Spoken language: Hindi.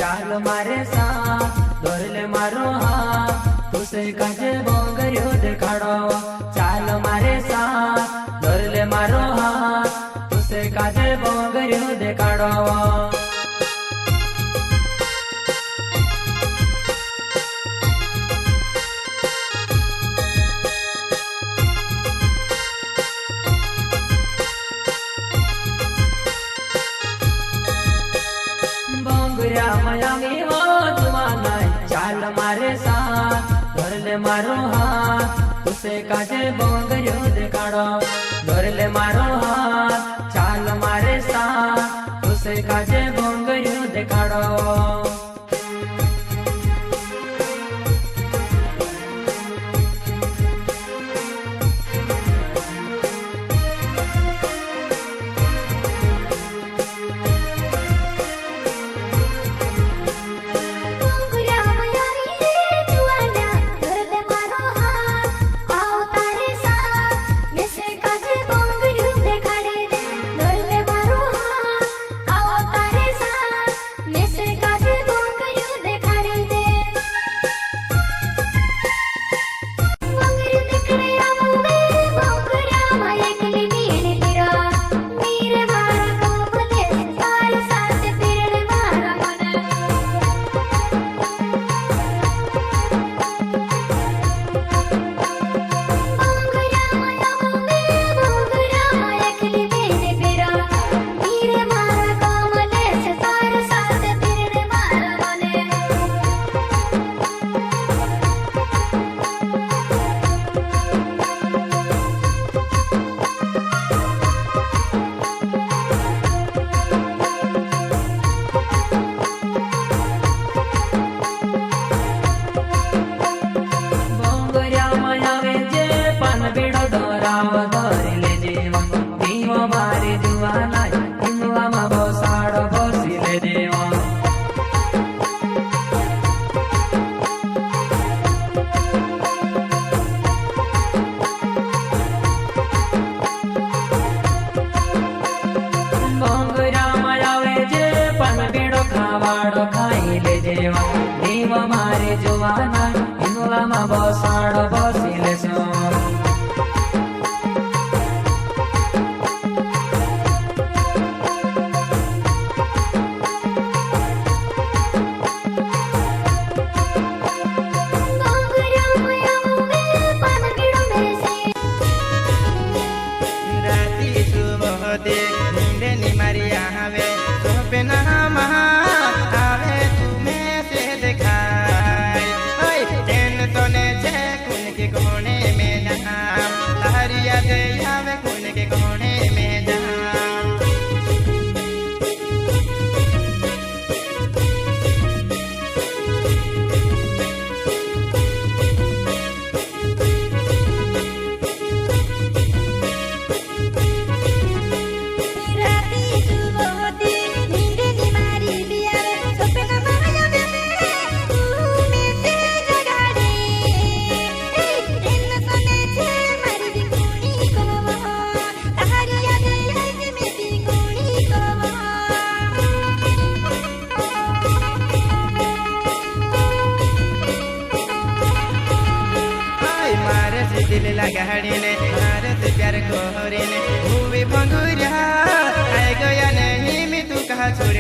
चाल मारे साथ धोरले मारो हाथ तुसे काजे बोंगरियो देखाड़ो चाल मारे साथ धोरले मारो हाथ तुसे काजे बोंगरियो देखाड़ो मायावी हो तुम्हारा चाल मारे साथ धोरले मारो हाथ तुसे काजे बोंगरियो देखाड़ो धोरले मारो हाथ चाल मारे साथ तुसे काजे बोंगरियो देखाड़ो देव मारे जुवाना हिंगला मा बसाड़ो बसिले सो राती सुबह दे नींदे नी मारी आवे तो पे ना महा आवे तुम्हें से दिखाई ओए तेन तो ने छे कुन के कोने में जहां लहरिया दे आवे कुन के कोने में जहां दिल लगाड़ी ने भारत प्यार कोहरे ने भूमि भंगुरिया आए गया नहीं मैं तू कहा छोड़